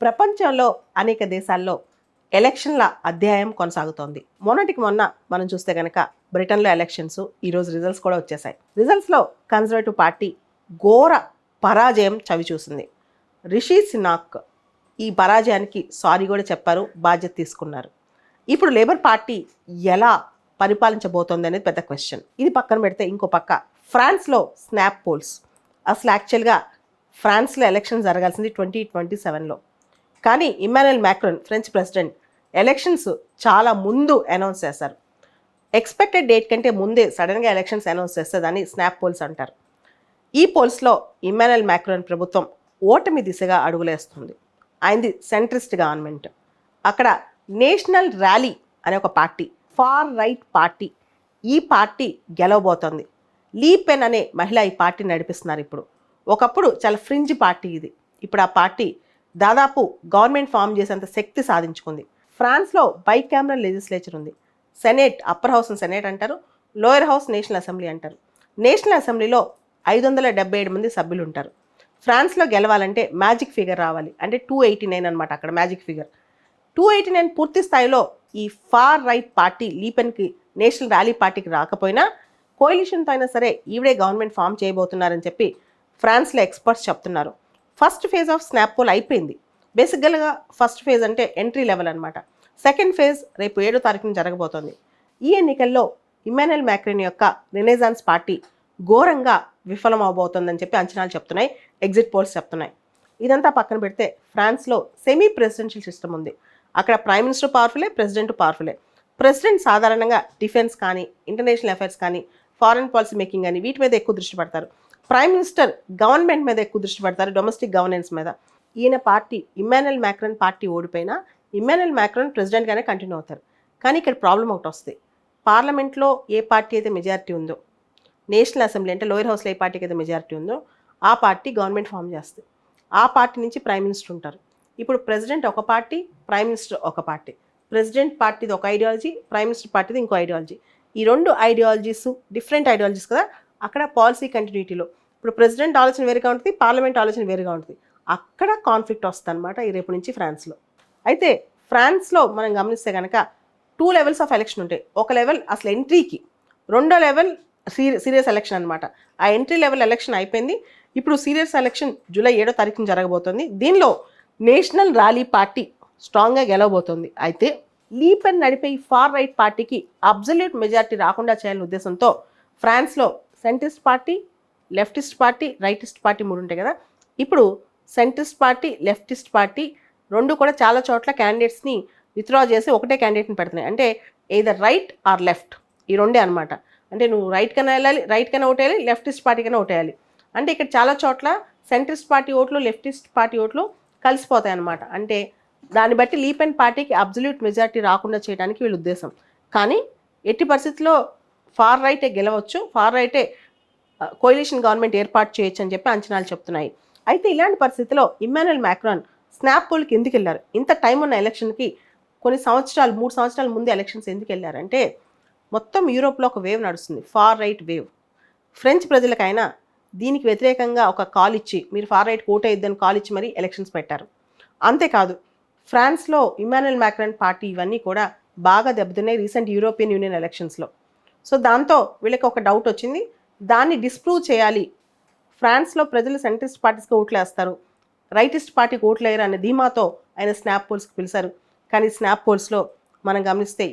ప్రపంచంలో అనేక దేశాల్లో ఎలక్షన్ల అధ్యాయం కొనసాగుతోంది. మొన్నటికి మొన్న మనం చూస్తే కనుక బ్రిటన్లో ఎలక్షన్స్, ఈరోజు రిజల్ట్స్ కూడా వచ్చేసాయి. రిజల్ట్స్లో కన్జర్వేటివ్ పార్టీ ఘోర పరాజయం చవిచూసింది. రిషి సునాక్ ఈ పరాజయానికి సారీ కూడా చెప్పారు, బాధ్యత తీసుకున్నారు. ఇప్పుడు లేబర్ పార్టీ ఎలా పరిపాలించబోతోంది అనేది పెద్ద క్వశ్చన్. ఇది పక్కన పెడితే ఇంకో పక్క ఫ్రాన్స్లో స్నాప్ పోల్స్. అసలు యాక్చువల్గా ఫ్రాన్స్లో ఎలక్షన్ జరగాల్సింది 2027లో. కానీ Immanuel Macron French president elections చాలా ముందు అనౌన్స్ చేశారు. ఎక్స్పెక్టెడ్ డేట్ కంటే ముందే సడన్గా ఎలక్షన్స్ అనౌన్స్ చేస్తుందని స్నాప్ పోల్స్ అంటారు. ఈ పోల్స్లో ఇమ్మాన్యుయల్ మ్యాక్రాన్ ప్రభుత్వం ఓటమి దిశగా అడుగులేస్తుంది. ఆయనది సెంట్రిస్ట్ గవర్నమెంట్. అక్కడ నేషనల్ ర్యాలీ అనే ఒక పార్టీ, ఫార్ రైట్ పార్టీ, ఈ పార్టీ గెలవబోతోంది. లీ పెన్ అనే మహిళ ఈ పార్టీ నడిపిస్తున్నారు. ఇప్పుడు ఒకప్పుడు చాలా ఫ్రింజ్ పార్టీ ఇది. ఇప్పుడు ఆ పార్టీ దాదాపు గవర్నమెంట్ ఫామ్ చేసేంత శక్తి సాధించుకుంది. ఫ్రాన్స్లో బైకామరల్ లెజిస్లేచర్ ఉంది. సెనేట్, అప్పర్ హౌస్ సెనేట్ అంటారు, లోయర్ హౌస్ నేషనల్ అసెంబ్లీ అంటారు. నేషనల్ అసెంబ్లీలో 577 మంది సభ్యులు ఉంటారు. ఫ్రాన్స్లో గెలవాలంటే మ్యాజిక్ ఫిగర్ రావాలి, అంటే 289 అనమాట. అక్కడ మ్యాజిక్ ఫిగర్ 289 పూర్తి స్థాయిలో ఈ ఫార్ రైట్ పార్టీ లీపెన్కి నేషనల్ ర్యాలీ పార్టీకి రాకపోయినా కోalitionతో అయినా సరే ఈవిడే గవర్నమెంట్ ఫామ్ చేయబోతున్నారని చెప్పి ఫ్రాన్స్లో ఎక్స్పర్ట్స్ చెప్తున్నారు. First phase of snap poll అయిపోయింది. బేసిక్గా ఫస్ట్ ఫేజ్ అంటే ఎంట్రీ లెవెల్ అనమాట. సెకండ్ ఫేజ్ రేపు 7వ తారీఖున జరగబోతోంది. ఈ ఎన్నికల్లో ఇమ్మాన్యుయల్ మ్యాక్రాన్ యొక్క రెనెసాన్స్ పార్టీ ఘోరంగా విఫలం అవబోతోందని చెప్పి అంచనాలు చెప్తున్నాయి, ఎగ్జిట్ పోల్స్ చెప్తున్నాయి. ఇదంతా పక్కన పెడితే ఫ్రాన్స్లో సెమీ ప్రెసిడెన్షియల్ సిస్టమ్ ఉంది. అక్కడ ప్రైమ్ మినిస్టర్ పవర్ఫులే, ప్రెసిడెంట్ పవర్ఫులే. ప్రెసిడెంట్ సాధారణంగా డిఫెన్స్ కానీ, ఇంటర్నేషనల్ అఫైర్స్ కానీ, ఫారెన్ పాలసీ మేకింగ్ కానీ వీటి మీద ఎక్కువ దృష్టి పెడతారు. ప్రైమ్ మినిస్టర్ గవర్నమెంట్ మీద ఎక్కువ దృష్టి పెడతారు, డొమెస్టిక్ గవర్నెన్స్ మీద. ఈయన పార్టీ ఇమ్మాన్యుయల్ మ్యాక్రాన్ పార్టీ ఓడిపోయినా ఇమ్మాన్యుయల్ మ్యాక్రాన్ ప్రెసిడెంట్గానే కంటిన్యూ అవుతారు. కానీ ఇక్కడ ప్రాబ్లం ఒకటి వస్తుంది. పార్లమెంట్లో ఏ పార్టీ అయితే మెజారిటీ ఉందో, నేషనల్ అసెంబ్లీ అంటే లోయర్ హౌస్లో ఏ పార్టీకి అయితే మెజారిటీ ఉందో ఆ పార్టీ గవర్నమెంట్ ఫామ్ చేస్తుంది. ఆ పార్టీ నుంచి ప్రైమ్ మినిస్టర్ ఉంటారు. ఇప్పుడు ప్రెసిడెంట్ ఒక పార్టీ, ప్రైమ్ మినిస్టర్ ఒక పార్టీ. ప్రెసిడెంట్ పార్టీది ఒక ఐడియాలజీ, ప్రైమ్ మినిస్టర్ పార్టీది ఇంకో ఐడియాలజీ. ఈ రెండు ఐడియాలజీస్ డిఫరెంట్ ఐడియాలజీస్ కదా. అక్కడ పాలసీ కంటిన్యూటీలో ఇప్పుడు ప్రెసిడెంట్ ఆలోచన వేరుగా ఉంటుంది, పార్లమెంట్ ఆలోచన వేరుగా ఉంటుంది. అక్కడ కాన్ఫ్లిక్ట్ వస్తుంది అనమాట ఈ రేపు నుంచి ఫ్రాన్స్లో. అయితే ఫ్రాన్స్లో మనం గమనిస్తే కనుక 2 లెవెల్స్ ఆఫ్ ఎలక్షన్ ఉంటాయి. ఒక లెవెల్ అసలు ఎంట్రీకి, రెండో లెవెల్ సీరియస్ ఎలక్షన్ అనమాట. ఆ ఎంట్రీ లెవెల్ ఎలక్షన్ అయిపోయింది. ఇప్పుడు సీరియస్ ఎలక్షన్ జూలై 7వ తారీఖున జరగబోతోంది. దీనిలో నేషనల్ ర్యాలీ పార్టీ స్ట్రాంగ్గా గెలవబోతోంది. అయితే లీ పెన్ నడిపే ఈ ఫార్ రైట్ పార్టీకి అబ్జల్యూట్ మెజారిటీ రాకుండా చేయాలనే ఉద్దేశంతో ఫ్రాన్స్లో centrist party, leftist party, rightist party 3 ఉంటాయి కదా. ఇప్పుడు సెంట్రిస్ట్ పార్టీ, లెఫ్టిస్ట్ పార్టీ రెండు కూడా చాలా చోట్ల క్యాండిడేట్స్ని విత్డ్రా చేసి ఒకటే క్యాండిడేట్ని పెడుతున్నాయి. అంటే ఎయిదర్ రైట్ ఆర్ లెఫ్ట్, ఈ రెండే అనమాట. అంటే నువ్వు రైట్ కన్నా వెళ్ళాలి, రైట్ కన్నా ఓటేయాలి, లెఫ్టిస్ట్ పార్టీ కన్నా ఓటేయాలి. అంటే ఇక్కడ చాలా చోట్ల సెంట్రిస్ట్ పార్టీ ఓట్లు, లెఫ్టిస్ట్ పార్టీ ఓట్లు కలిసిపోతాయి అన్నమాట. అంటే దాన్ని బట్టి లీ పెన్ పార్టీకి అబ్జల్యూట్ మెజారిటీ రాకుండా చేయడానికి వీళ్ళ ఉద్దేశం. కానీ ఎట్టి పరిస్థితుల్లో ఫార్ రైటే గెలవచ్చు, ఫార్ రైటే కోalition గవర్నమెంట్ ఏర్పాటు చేయొచ్చు అని చెప్పి అంచనాలు చెప్తున్నాయి. అయితే ఇలాంటి పరిస్థితిలో ఇమ్మాన్యుయల్ మ్యాక్రాన్ స్నాప్ పోల్కి ఎందుకు వెళ్ళారు? ఇంత టైం ఉన్న ఎలక్షన్కి కొన్ని సంవత్సరాలు, 3 సంవత్సరాల ముందు ఎలక్షన్స్ ఎందుకు వెళ్ళారంటే మొత్తం యూరోప్లో ఒక వేవ్ నడుస్తుంది, ఫార్ రైట్ వేవ్. ఫ్రెంచ్ ప్రజలకైనా దీనికి వ్యతిరేకంగా ఒక కాల్ ఇచ్చి మీరు ఫార్ రైట్ ఓటేద్దని కాల్ ఇచ్చి మరీ ఎలక్షన్స్ పెట్టారు. అంతేకాదు ఫ్రాన్స్లో ఇమ్మాన్యుయల్ మ్యాక్రాన్ పార్టీ ఇవన్నీ కూడా బాగా దెబ్బతిన్నాయి రీసెంట్ యూరోపియన్ యూనియన్ ఎలక్షన్స్లో. సో దాంతో వీళ్ళకి ఒక డౌట్ వచ్చింది, దాన్ని డిస్ప్రూవ్ చేయాలి. ఫ్రాన్స్లో ప్రజలు సెంట్రిస్ట్ పార్టీస్కి ఓట్లు వేస్తారు, రైటిస్ట్ పార్టీకి ఓట్లు వేయరు అనే ధీమాతో ఆయన స్నాప్ పోల్స్కి పిలిచారు. కానీ స్నాప్ పోల్స్లో మనం గమనిస్తే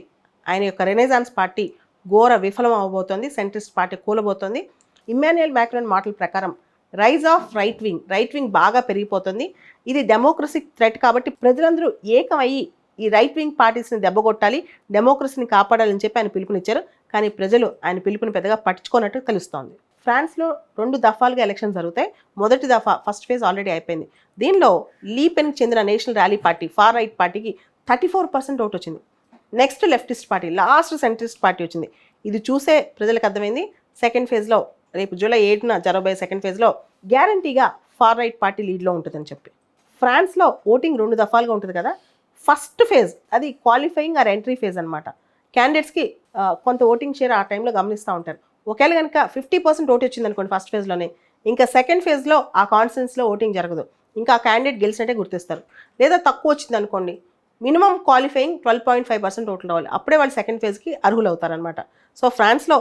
ఆయన యొక్క రెనెసాన్స్ పార్టీ ఘోర విఫలం అవ్వబోతోంది, సెంట్రిస్ట్ పార్టీ కూలబోతోంది. ఇమ్మాన్యుయల్ మ్యాక్రాన్ మాటల ప్రకారం రైజ్ ఆఫ్ రైట్ వింగ్ బాగా పెరిగిపోతుంది. ఇది డెమోక్రసీ థ్రెట్ కాబట్టి ప్రజలందరూ ఏకమయ్యి ఈ రైట్ వింగ్ పార్టీస్ని దెబ్బగొట్టాలి, డెమోక్రసీని కాపాడాలని చెప్పి ఆయన పిలుపునిచ్చారు. కానీ ప్రజలు ఆయన పిలుపుని పెద్దగా పట్టించుకోనట్టు తెలుస్తోంది. ఫ్రాన్స్లో 2 దఫాలుగా ఎలక్షన్ జరుగుతాయి. మొదటి దఫా ఫస్ట్ ఫేజ్ ఆల్రెడీ అయిపోయింది. దీనిలో లీ పెన్కి చెందిన National Rally party, far right పార్టీకి 34% ఓటు వచ్చింది. Next leftist party, last centrist party వచ్చింది. ఇది చూసే ప్రజలకు అర్థమైంది సెకండ్ ఫేజ్లో రేపు జూలై 7న జరగబోయే సెకండ్ ఫేజ్లో గ్యారంటీగా ఫార్ రైట్ పార్టీ లీడ్లో ఉంటుందని చెప్పి. ఫ్రాన్స్లో ఓటింగ్ 2 దఫాలుగా ఉంటుంది కదా. ఫస్ట్ ఫేజ్ అది క్వాలిఫైయింగ్ ఆర్ ఎంట్రీ ఫేజ్ అనమాట. క్యాండిడేట్స్కి కొంత ఓటింగ్ షేర్ ఆ టైంలో గమనిస్తూ ఉంటారు. ఒకవేళ కనుక 50% ఓటు వచ్చింది అనుకోండి ఫస్ట్ ఫేజ్లోనే, ఇంకా సెకండ్ ఫేజ్లో ఆ కాన్స్టిట్యున్సీలో ఓటింగ్ జరగదు. ఇంకా ఆ క్యాండిడేట్ గెలిచినట్టే గుర్తిస్తారు. లేదా తక్కువ వచ్చింది అనుకోండి, మినిమం క్వాలిఫైయింగ్ 12.5% ఓట్లు రావాలి, అప్పుడే వాళ్ళు సెకండ్ ఫేజ్కి అర్హులు అవుతారనమాట. సో ఫ్రాన్స్లో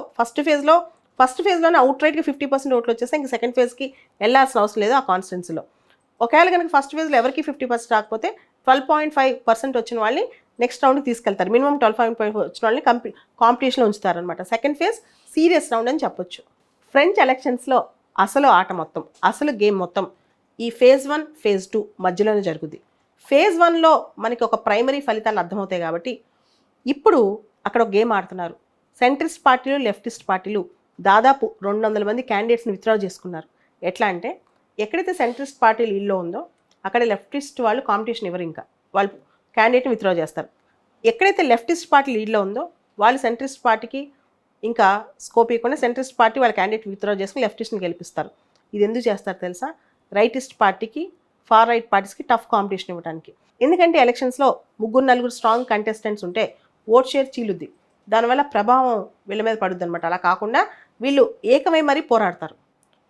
ఫస్ట్ ఫేజ్లోనే అవుట్ రైట్గా 50% ఓట్లు వచ్చేస్తే ఇంక సెకండ్ ఫేజ్కి వెళ్ళాల్సిన అవసరం లేదు ఆ కాన్స్టిట్యున్సీలో. ఒకవేళ కనుక ఫస్ట్ ఫేజ్లో ఎవరికి 50% రాకపోతే 12.5% వచ్చిన వాళ్ళని నెక్స్ట్ రౌండ్కి తీసుకెళ్తారు. మినిమం 12.5 వచ్చిన వాళ్ళని కాంపిటీషన్లో ఉంచుతారనమాట. సెకండ్ ఫేజ్ సీరియస్ రౌండ్ అని చెప్పొచ్చు. ఫ్రెంచ్ ఎలక్షన్స్లో అసలు ఆట మొత్తం, అసలు గేమ్ మొత్తం ఈ ఫేజ్ 1 ఫేజ్ 2 మధ్యలోనే జరుగుద్ది. ఫేజ్ 1లో మనకి ఒక ప్రైమరీ ఫలితాలు అర్థమవుతాయి కాబట్టి ఇప్పుడు అక్కడ ఒక గేమ్ ఆడుతున్నారు. సెంట్రిస్ట్ పార్టీలు, లెఫ్టిస్ట్ పార్టీలు దాదాపు 200 మంది క్యాండిడేట్స్ని విత్డ్రా చేసుకున్నారు. ఎట్లా అంటే ఎక్కడైతే సెంట్రిస్ట్ పార్టీ లీడ్లో ఉందో అక్కడ లెఫ్టిస్ట్ వాళ్ళు కాంపిటీషన్ ఇవ్వరు, ఇంకా వాళ్ళు క్యాండిడేట్ని విత్డ్రా చేస్తారు. ఎక్కడైతే లెఫ్టిస్ట్ పార్టీ లీడ్లో ఉందో వాళ్ళు సెంట్రిస్ట్ పార్టీకి ఇంకా స్కోప్ ఇవ్వకుండా సెంట్రిస్ట్ పార్టీ వాళ్ళ క్యాండిడేట్ విత్డ్రా చేసుకుని లెఫ్టిస్ట్ని గెలిపిస్తారు. ఇది ఎందుకు చేస్తారు తెలుసా? రైటిస్ట్ పార్టీకి, ఫార్ రైట్ పార్టీస్కి టఫ్ కాంపిటీషన్ ఇవ్వడానికి. ఎందుకంటే ఎలక్షన్స్లో 3-4 స్ట్రాంగ్ కంటెస్టెంట్స్ ఉంటే ఓట్ షేర్ చీలుద్ది, దానివల్ల ప్రభావం వీళ్ళ మీద పడుద్ది అనమాట. అలా కాకుండా వీళ్ళు ఏకమై మరీ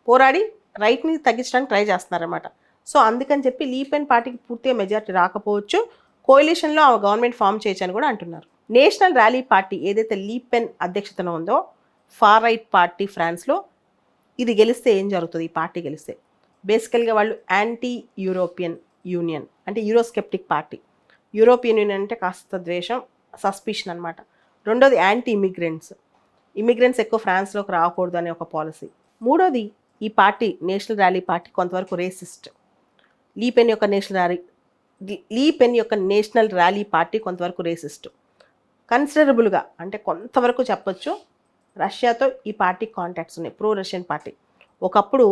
పోరాడి రైట్ని తగ్గించడానికి ట్రై చేస్తున్నారన్నమాట. సో అందుకని చెప్పి లీపెన్ పార్టీకి పూర్తిగా మెజారిటీ రాకపోవచ్చు, కోalitionలో ఆ గవర్నమెంట్ ఫామ్ చేయొచ్చు అని కూడా అంటున్నారు. నేషనల్ ర్యాలీ పార్టీ ఏదైతే లీపెన్ అధ్యక్షతన ఉందో ఫార్ రైట్ పార్టీ ఫ్రాన్స్లో, ఇది గెలిస్తే ఏం జరుగుతుంది? ఈ పార్టీ గెలిస్తే బేసికల్గా వాళ్ళు యాంటీ యూరోపియన్ యూనియన్ అంటే యూరోస్కెప్టిక్ పార్టీ. యూరోపియన్ యూనియన్ అంటే కాస్త ద్వేషం, సస్పిషన్ అనమాట. రెండోది యాంటీ ఇమిగ్రెంట్స్ ఎక్కువ ఫ్రాన్స్లోకి రాకూడదు అనే ఒక పాలసీ. మూడోది ఈ పార్టీ నేషనల్ ర్యాలీ పార్టీ కొంతవరకు రేసిస్ట్. లీపెన్ యొక్క నేషనల్ ర్యాలీ పార్టీ కొంతవరకు రేసిస్ట్. కన్సిడరబుల్గా అంటే కొంతవరకు చెప్పొచ్చు రష్యాతో ఈ పార్టీ కాంటాక్ట్స్ ఉన్నాయి, ప్రో రష్యన్ పార్టీ. ఒకప్పుడు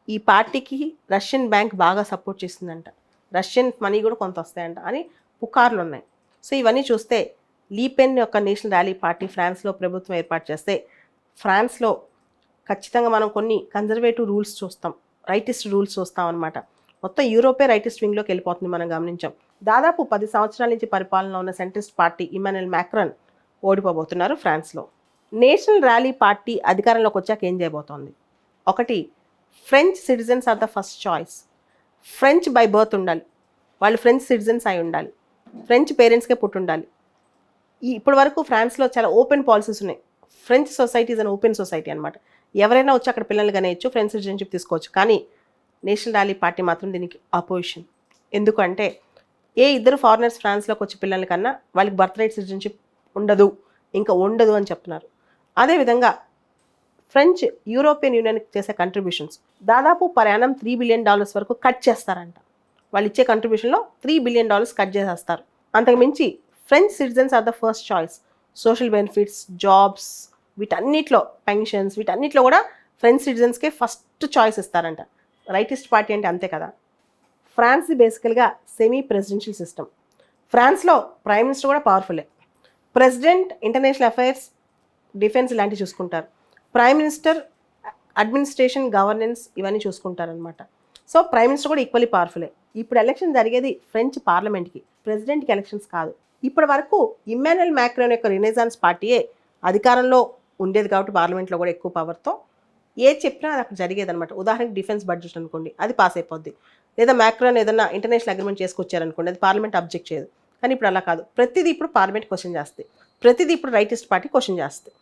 ఈ పార్టీకి రష్యన్ బ్యాంక్ బాగా సపోర్ట్ చేస్తుందంట, రష్యన్ మనీ కూడా కొంత వస్తాయంట అని పుకార్లు ఉన్నాయి. సో ఇవన్నీ చూస్తే లీపెన్ యొక్క నేషనల్ ర్యాలీ పార్టీ ఫ్రాన్స్లో ప్రభుత్వం ఏర్పాటు చేస్తే ఫ్రాన్స్లో ఖచ్చితంగా మనం కొన్ని కన్జర్వేటివ్ రూల్స్ చూస్తాం, రైటిస్ట్ రూల్స్ చూస్తాం అనమాట. మొత్తం యూరోపే రైటిస్ట్ వింగ్లోకి వెళ్ళిపోతుంది, మనం గమనించాం. దాదాపు 10 సంవత్సరాల నుంచి పరిపాలనలో ఉన్న సెంట్రిస్ట్ పార్టీ ఇమాన్యుయల్ మ్యాక్రాన్ ఓడిపోబోతున్నారు ఫ్రాన్స్లో. నేషనల్ ర్యాలీ పార్టీ అధికారంలోకి వచ్చాక ఏం చేయబోతోంది? ఒకటి, French citizens are the first choice. French by birth ఉండాలి, వాళ్ళు ఫ్రెంచ్ సిటిజన్స్ అయి ఉండాలి, ఫ్రెంచ్ పేరెంట్స్కే పుట్టి ఉండాలి. ఇప్పటి వరకు ఫ్రాన్స్లో చాలా ఓపెన్ పాలసీస్ ఉన్నాయి. French society is an open society అనమాట. ఎవరైనా వచ్చి అక్కడ పిల్లలు కనేయచ్చు, ఫ్రెంచ్ సిటిజన్షిప్ తీసుకోవచ్చు. కానీ నేషనల్ ర్యాలీ పార్టీ మాత్రం దీనికి అపోజిషన్. ఎందుకంటే ఏ ఇద్దరు ఫారినర్స్ ఫ్రాన్స్లోకి వచ్చి పిల్లల కన్నా వాళ్ళకి బర్త్ రైట్ సిటిజన్షిప్ ఉండదు అని చెప్తున్నారు. అదేవిధంగా ఫ్రెంచ్ యూరోపియన్ యూనియన్కి చేసే కంట్రిబ్యూషన్స్ దాదాపు పర్ యానం $3 బిలియన్ వరకు కట్ చేస్తారంట. వాళ్ళు ఇచ్చే కంట్రిబ్యూషన్లో $3 బిలియన్ కట్ చేసేస్తారు. అంతకు మించి French citizens are the first choice. Social benefits, jobs, వీటన్నిటిలో పెన్షన్స్, వీటన్నిటిలో కూడా ఫ్రెంచ్ సిటిజన్స్కే ఫస్ట్ చాయిస్ ఇస్తారంట. రైటిస్ట్ పార్టీ అంటే అంతే కదా. ఫ్రాన్స్ది బేసికల్గా సెమీ ప్రెసిడెన్షియల్ సిస్టమ్. ఫ్రాన్స్లో ప్రైమ్ మినిస్టర్ కూడా పవర్ఫుల్లే. ప్రెసిడెంట్ ఇంటర్నేషనల్ అఫైర్స్, డిఫెన్స్ ఇలాంటివి చూసుకుంటారు. ప్రైమ్ మినిస్టర్ అడ్మినిస్ట్రేషన్, గవర్నెన్స్ ఇవన్నీ చూసుకుంటారనమాట. సో ప్రైమ్ మినిస్టర్ కూడా ఈక్వల్లీ పవర్ఫుల్లే. ఇప్పుడు ఎలక్షన్ జరిగేది ఫ్రెంచ్ పార్లమెంట్కి, ప్రెసిడెంట్కి ఎలక్షన్స్ కాదు. ఇప్పటి వరకు ఇమ్మాన్యుయల్ మ్యాక్రాన్ యొక్క రినైజాన్స్ పార్టీయే అధికారంలో ఉండేది కాబట్టి పార్లమెంట్లో కూడా ఎక్కువ పవర్తో ఏది చెప్పినా అది అక్కడ జరిగేది అనమాట. ఉదాహరణకి డిఫెన్స్ బడ్జెట్ అనుకోండి, అది పాస్ అయిపోద్ది. లేదా మ్యాక్రాన్ ఏదైనా ఇంటర్నేషనల్ అగ్రిమెంట్ చేసుకొచ్చారనుకోండి, అది పార్లమెంట్ అబ్జెక్ట్ చేయదు. కానీ ఇప్పుడు అలా కాదు, ప్రతిదీ ఇప్పుడు పార్లమెంట్ క్వశ్చన్ చేస్తుంది, ప్రతిదీ ఇప్పుడు రైటిస్ట్ పార్టీ క్వశ్చన్ చేస్తుంది.